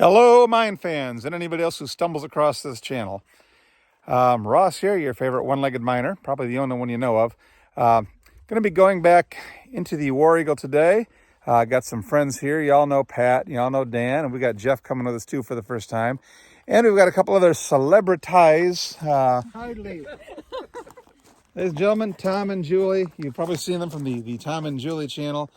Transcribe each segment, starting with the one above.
Hello, mine fans, and anybody else who stumbles across this channel. Ross here, your favorite one-legged miner, probably the only one you know of. Going to be going back into the War Eagle today. Got some friends here. Y'all know Pat, y'all know Dan, and we got Jeff coming with us too for the first time. And we've got a couple other celebrities. Hardly. Ladies and gentlemen, Tom and Julie. You've probably seen them from the Tom and Julie channel.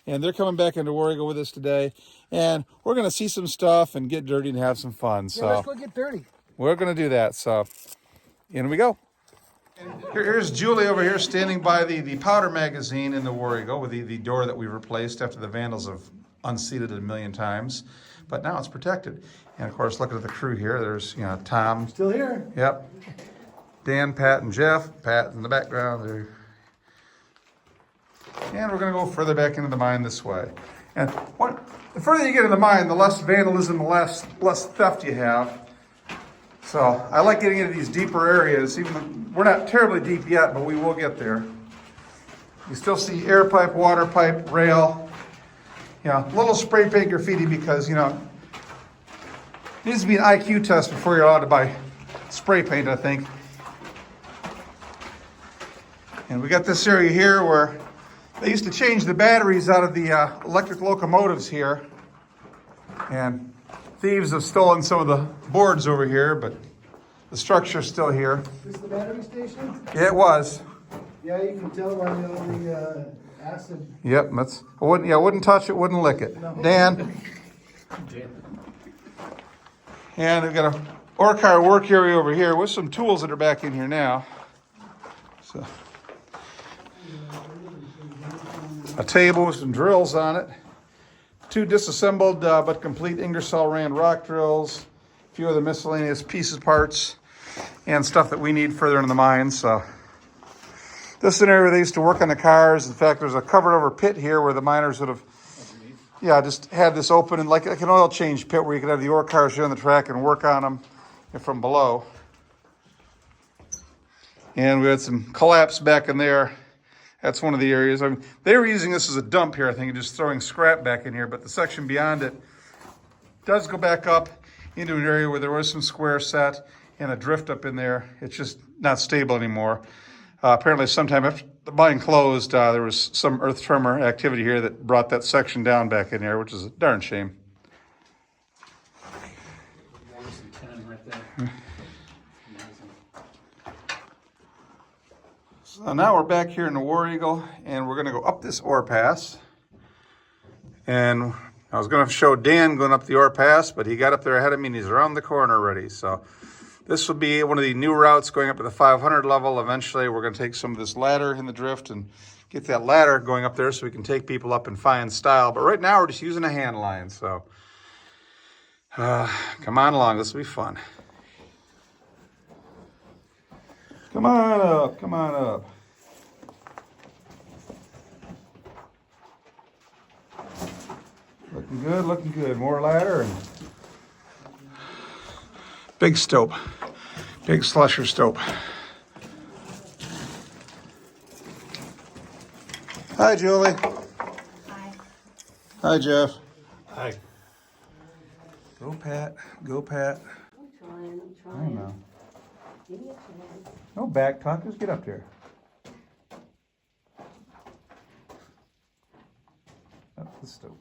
And they're coming back into War Eagle with us today. And we're going to see some stuff and get dirty and have some fun. Yeah, let's go get dirty. We're going to do that. So in we go. Here's Julie over here standing by the powder magazine in the War Eagle with the door that we replaced after the vandals have unseated it a million times. But now it's protected. And of course, looking at the crew here, there's, Tom. Still here. Yep. Dan, Pat, and Jeff. Pat in the background there. And we're going to go further back into the mine this way. And the further you get in the mine, the less vandalism, the less theft you have. So I like getting into these deeper areas. Even though we're not terribly deep yet, but we will get there. You still see air pipe, water pipe, rail. Little spray paint graffiti because, it needs to be an IQ test before you're allowed to buy spray paint, I think. And we got this area here where they used to change the batteries out of the electric locomotives here. And thieves have stolen some of the boards over here, but the structure's still here. Is this the battery station? Yeah, it was. Yeah, you can tell by all the acid. Yep, I wouldn't touch it, wouldn't lick it. No. Dan. And we've got a ore car work area over here with some tools that are back in here now. So. A table with some drills on it. 2 disassembled but complete Ingersoll Rand rock drills. A few other miscellaneous pieces, parts, and stuff that we need further into the mine. So this is an area where they used to work on the cars. In fact, there's a covered over pit here where the miners would have, just had this open and like an oil change pit where you could have the ore cars here on the track and work on them from below. And we had some collapse back in there. That's one of the areas. They were using this as a dump here, I think, and just throwing scrap back in here. But the section beyond it does go back up into an area where there was some square set and a drift up in there. It's just not stable anymore. Apparently, sometime after the mine closed, there was some earth tremor activity here that brought that section down back in here, which is a darn shame. So now we're back here in the War Eagle, and we're going to go up this ore pass. And I was going to show Dan going up the ore pass, but he got up there ahead of me, and he's around the corner already. So this will be one of the new routes going up to the 500 level. Eventually, we're going to take some of this ladder in the drift and get that ladder going up there so we can take people up in fine style. But right now, we're just using a hand line. So come on along. This will be fun. Come on up, come on up. Looking good, looking good. More ladder and big stope, big slusher stope. Hi, Julie. Hi. Hi, Jeff. Hi. Go, Pat. Go, Pat. I'm trying. I don't know. Give me a chance. No back talk. Just get up there. Up the stope.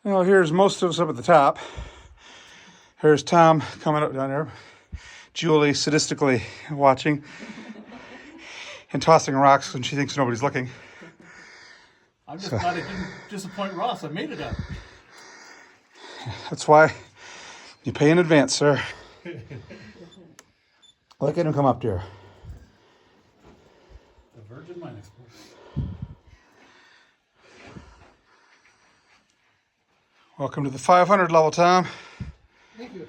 Well, here's most of us up at the top. Here's Tom coming up down there. Julie sadistically watching and tossing rocks when she thinks nobody's looking. I'm just glad I didn't disappoint Ross. I made it up. That's why you pay in advance, sir. Look at him come up there. The Virgin Mine Express. Welcome to the 500 level, Tom. Thank you.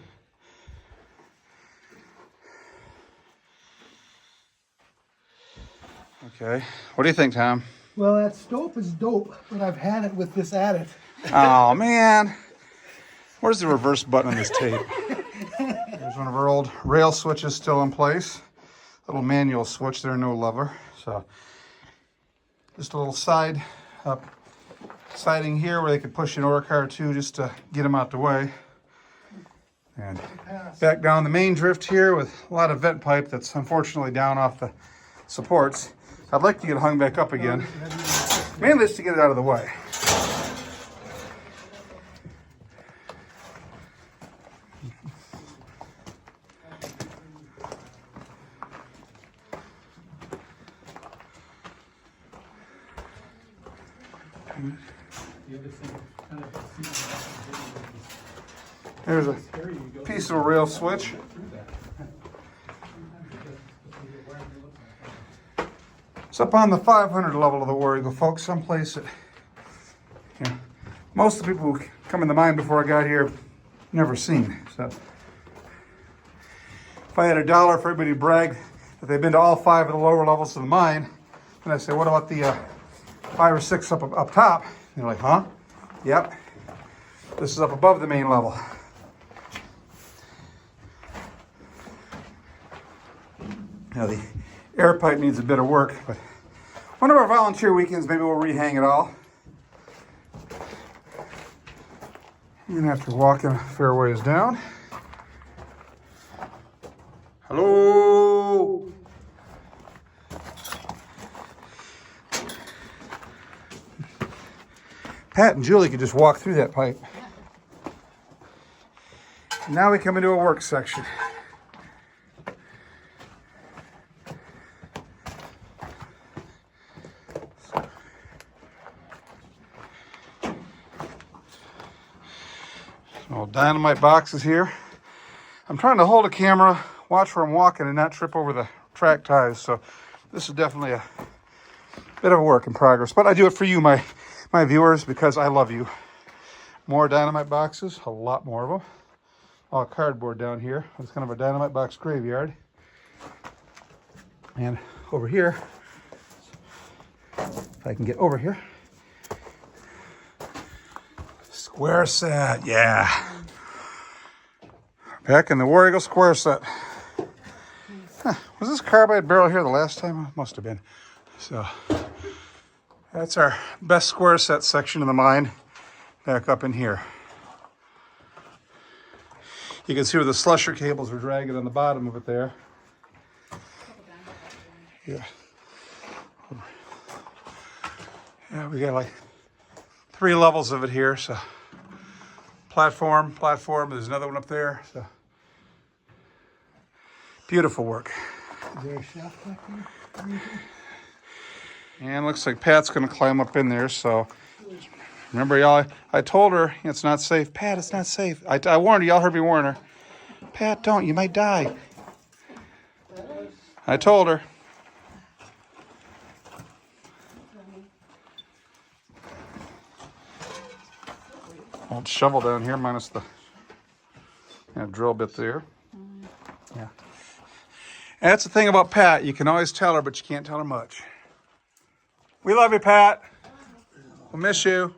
Okay. What do you think, Tom? Well, that stope is dope, but I've had it with this added. Oh, man. Where's the reverse button on this tape? There's one of our old rail switches still in place. Little manual switch there, no lever. So just a little side up siding here where they could push an ore car too, just to get them out the way. And back down the main drift here with a lot of vent pipe that's unfortunately down off the supports. I'd like to get it hung back up again, mainly just to get it out of the way. There's a piece of a rail switch. It's up on the 500 level of the War Eagle, folks, someplace that, you know, most of the people who come in the mine before I got here never seen. So if I had $1 for everybody to brag that they've been to all 5 of the lower levels of the mine, and I say, what about the 5 or 6 up top? And they're like, huh? Yep. This is up above the main level. Now the air pipe needs a bit of work, but one of our volunteer weekends, maybe we'll rehang it all. You're gonna have to walk in a fair ways down. Hello. Pat and Julie could just walk through that pipe. And now we come into a work section. Dynamite boxes here. I'm trying to hold a camera, watch where I'm walking, and not trip over the track ties. So this is definitely a bit of a work in progress. But I do it for you, my viewers, because I love you. More dynamite boxes, a lot more of them. All cardboard down here. It's kind of a dynamite box graveyard. And over here, if I can get over here. Square set, yeah. Back in the War Eagle square set. Huh, was this carbide barrel here the last time? Must have been. So that's our best square set section of the mine. Back up in here. You can see where the slusher cables are dragging on the bottom of it there. Yeah. Yeah, we got like 3 levels of it here, so platform, there's another one up there, so beautiful work. Is there a shaft back there? And looks like Pat's gonna climb up in there, so remember y'all, I told her it's not safe. Pat, it's not safe. I warned her, y'all heard me warn her. Pat, don't, you might die. I told her. Old shovel down here minus the drill bit there. Yeah. And that's the thing about Pat. You can always tell her, but you can't tell her much. We love you, Pat. We'll miss you.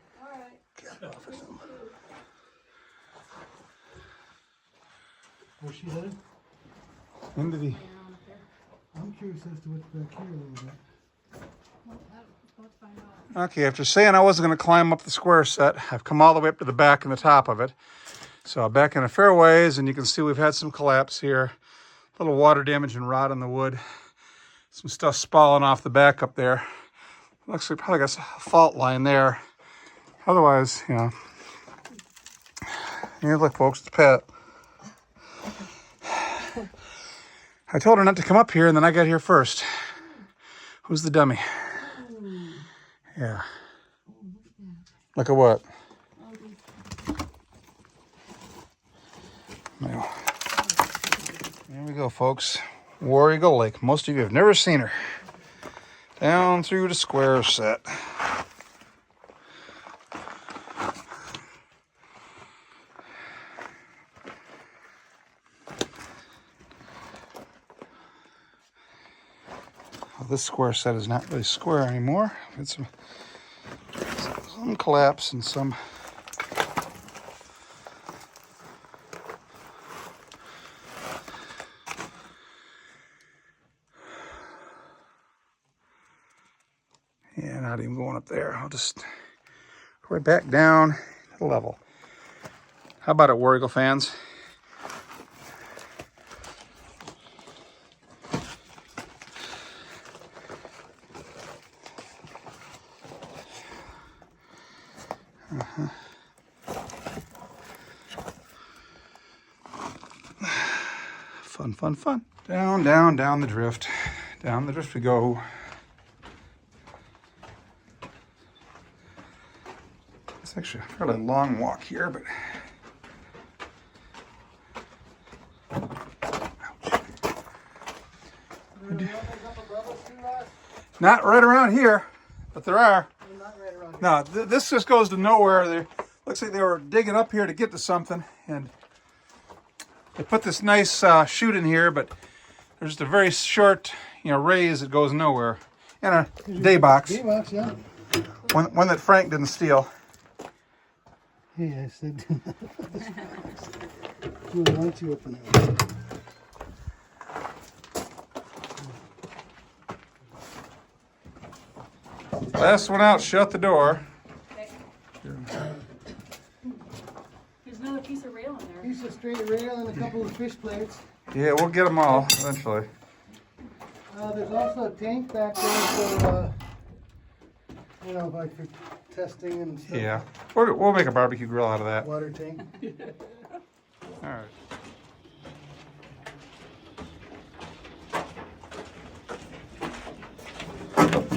Where's she headed? Into the... I'm curious as to what's back here a little bit. Okay, after saying I wasn't going to climb up the square set, I've come all the way up to the back and the top of it. So back in a fair ways, and you can see we've had some collapse here. A little water damage and rot on the wood. Some stuff spalling off the back up there. Looks like probably got a fault line there. Otherwise, you know. Here, look, folks, it's Pat. I told her not to come up here, and then I got here first. Who's the dummy? Yeah. Look at what? Now, there we go, folks. War Eagle Lake. Most of you have never seen her. Down through the square set. Well, this square set is not really square anymore. It's some collapse and some not even going up there. I'll just We're back down to the level. How about it, War Eagle fans? Fun, fun, fun. Down, down, down the drift. Down the drift we go. It's actually a fairly long walk here, but not right around here, but there are. No, this just goes to nowhere. There looks like they were digging up here to get to something, and they put this nice chute in here, but there's just a very short, raise that goes nowhere, and a day box. Day box, yeah. One that Frank didn't steal. Yeah, I said. Why don't you open it? Last one out, shut the door. Okay. There's another piece of rail in there. Piece of straight rail and a couple of fish plates. Yeah, we'll get them all eventually. There's also a tank back there for, like for testing and stuff. Yeah, we'll make a barbecue grill out of that. Water tank. All right.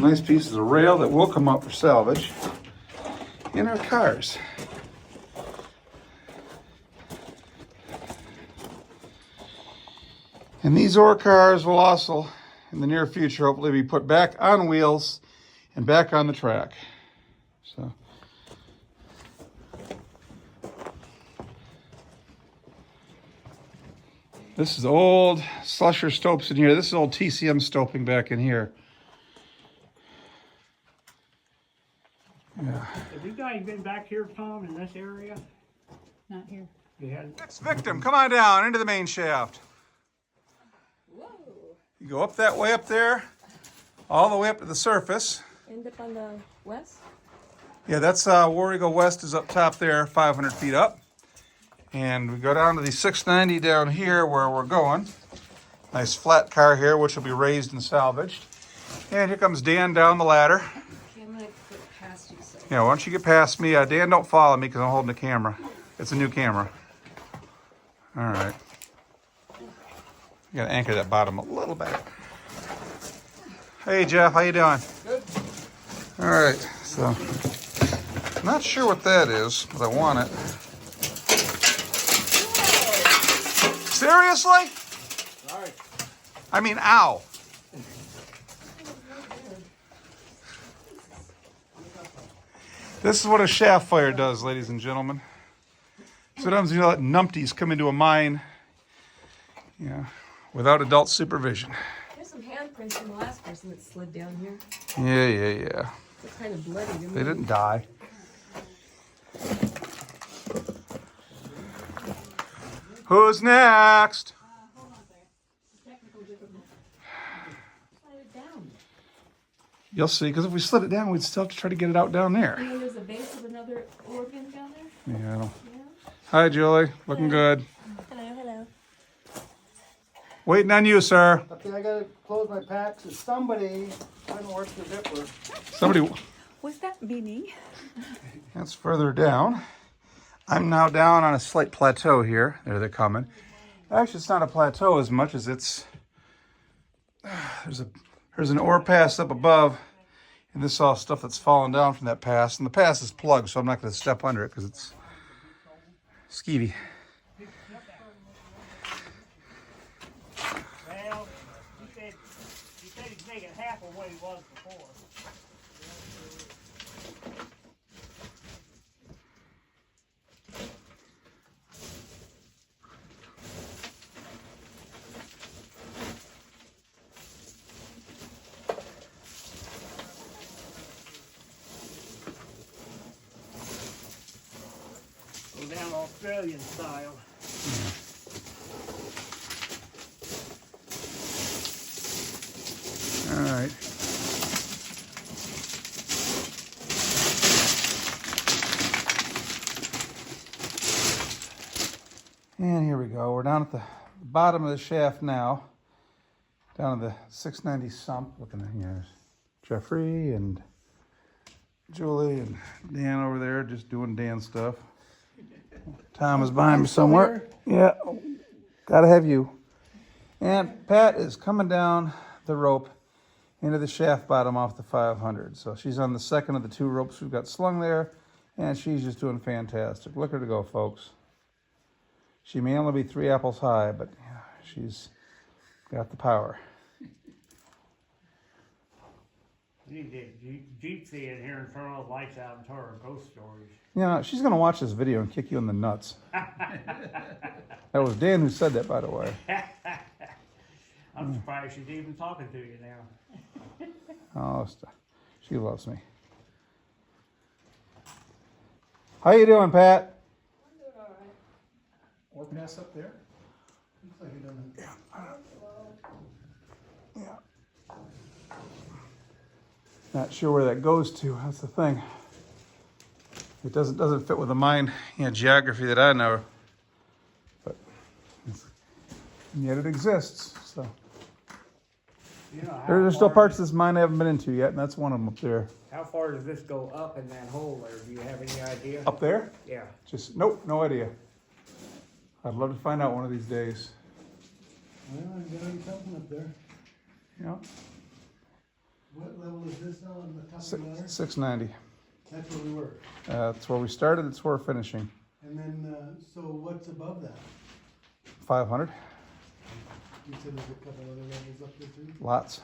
Nice pieces of rail that will come up for salvage in our cars. And these ore cars will also, in the near future, hopefully be put back on wheels and back on the track. So. This is old slusher stopes in here. This is old TCM stoping back in here. Yeah. Have you guys been back here, Tom, in this area? Not here. You had Next victim, come on down into the main shaft. Whoa. You go up that way up there, all the way up to the surface. End up on the west? Yeah, that's War Eagle West is up top there, 500 feet up. And we go down to the 690 down here where we're going. Nice flat car here, which will be raised and salvaged. And here comes Dan down the ladder. Okay, I'm gonna put past you. So. Yeah, once you get past me, Dan, don't follow me because I'm holding the camera. It's a new camera. All right. You gotta anchor that bottom a little better. Hey, Jeff, how you doing? Good. All right, so not sure what that is, but I want it. Seriously? Sorry. I mean, ow. This is what a shaft fire does, ladies and gentlemen. Sometimes you let numpties come into a mine, without adult supervision. There's some handprints from the last person that slid down here. Yeah. It's kind of bloody to me. They didn't die. Who's next? Hold on a second. Technical difficulty. Slide it down. You'll see, because if we slid it down, we'd still have to try to get it out down there. And then there's a base of another organ down there? Yeah. Yeah. Hi, Julie. Looking good. Hello. Waiting on you, sir. Okay, I gotta close my packs. Somebody couldn't work the zipper. Somebody. Was that me? That's further down. I'm now down on a slight plateau here. There they're coming. Actually, it's not a plateau as much as it's... There's an ore pass up above, and this is all stuff that's fallen down from that pass. And the pass is plugged, so I'm not going to step under it because it's skeevy. well, he said he's making half of what he was before. Go down Australian style. All right. And here we go. We're down at the bottom of the shaft now. Down at the 690 sump. Looking at here. Jeffrey and Julie and Dan over there just doing Dan stuff. Tom is behind me somewhere. Yeah, gotta have you. And Pat is coming down the rope into the shaft bottom off the 500. So she's on the second of the 2 ropes we've got slung there, and she's just doing fantastic. Look at her go, folks. She may only be 3 apples high, but yeah, she's got the power. You need to Jeep in here and turn all the lights out and tell her ghost stories. You know, she's gonna watch this video and kick you in the nuts. That was Dan who said that, by the way. I'm surprised she's even talking to you now. Oh, she loves me. How you doing, Pat? I'm doing all right. Or pass up there. Looks like it doesn't. Yeah. Not sure where that goes to. That's the thing. It doesn't fit with the mine, geography that I know. But and yet it exists. So You know, there's still parts of this mine I haven't been into yet, and that's one of them up there. How far does this go up in that hole there? Do you have any idea? Up there? Yeah. Just nope, no idea. I'd love to find out one of these days. Well, I'm getting something up there. You know, What level is this now on the top of the ladder? 690. That's where we were. That's where we started. It's where we're finishing. And then, so what's above that? 500. You said there's a couple other levels up there too? Lots.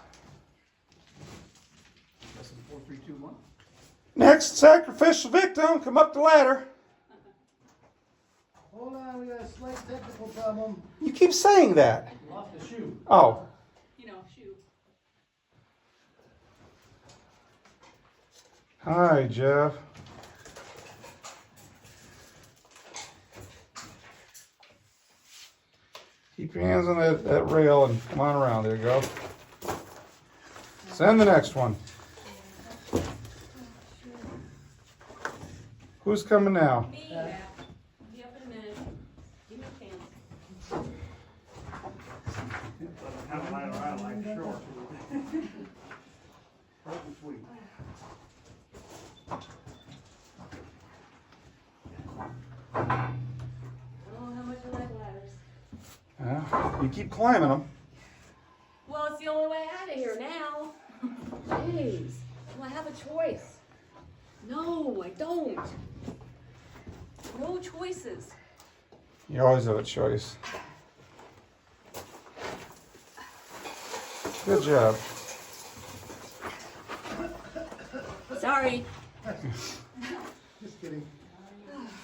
Less than 4, 3, 2, 1. Next sacrificial victim, come up the ladder. Hold on, we got a slight technical problem. You keep saying that. Lost the shoe. Oh. You know, shoot. Hi, Jeff. Keep your hands on that rail and come on around. There you go. Send the next one. Who's coming now? Me, I'll be up in a minute. Give me a chance. Kind of light around like short. Short and sweet. Oh, how much I like ladders. You keep climbing them. Well, it's the only way out of here now. Jeez. Well, I have a choice. No, I don't. No choices. You always have a choice. Good job. Sorry. Just kidding.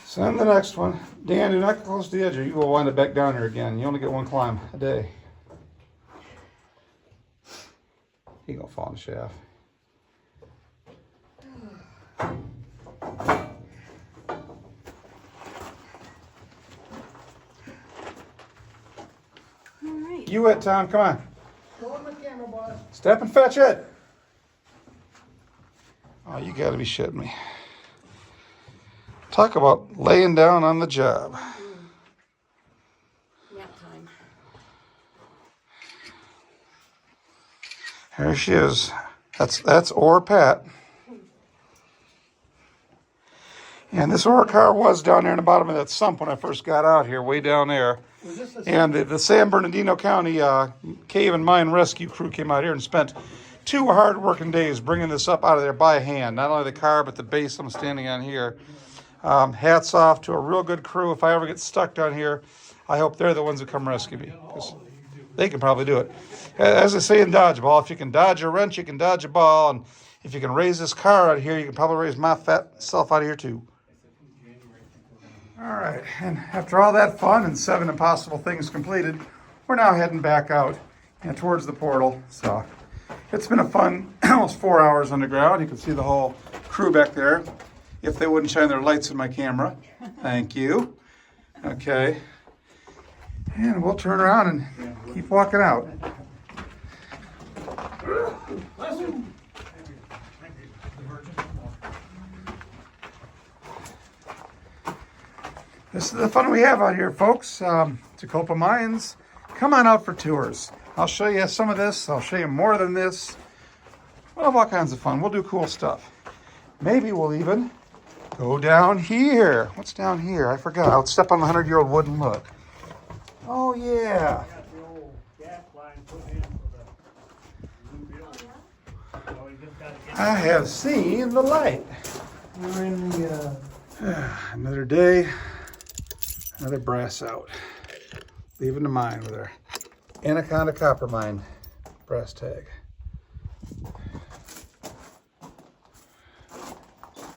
Send the next one. Dan, do not get close to the edge or you will wind up back down here again. You only get one climb a day. He gonna fall in the shaft. All right. You it, Tom, come on. Go on the camera, boss. Step and fetch it. Oh, you gotta be shitting me. Talk about laying down on the job. Nap time. There she is. That's Ore Pat. And this ore car was down there in the bottom of that sump when I first got out here, way down there. Was this a And the San Bernardino County Cave and Mine Rescue crew came out here and spent 2 hard working days bringing this up out of there by hand. Not only the car, but the base I'm standing on here. Hats off to a real good crew. If I ever get stuck down here, I hope they're the ones who come rescue me, 'cause they can probably do it. As I say in dodgeball, if you can dodge a wrench, you can dodge a ball. And if you can raise this car out here, you can probably raise my fat self out of here too. All right, and after all that fun and 7 impossible things completed, we're now heading back out towards the portal. So it's been a fun almost 4 hours underground. You can see the whole crew back there. If they wouldn't shine their lights in my camera. Thank you. Okay. And we'll turn around and keep walking out. This is the fun we have out here, folks. Tecopa Mines. Come on out for tours. I'll show you some of this. I'll show you more than this. We'll have all kinds of fun. We'll do cool stuff. Maybe we'll even go down here. What's down here? I forgot. I'll step on the 100-year-old wood and look. Oh, yeah. Got the old gas line put in for the new building. So we just gotta get. I have seen the light. We're in the, Another day, another brass out. Leaving the mine with our Anaconda copper mine brass tag.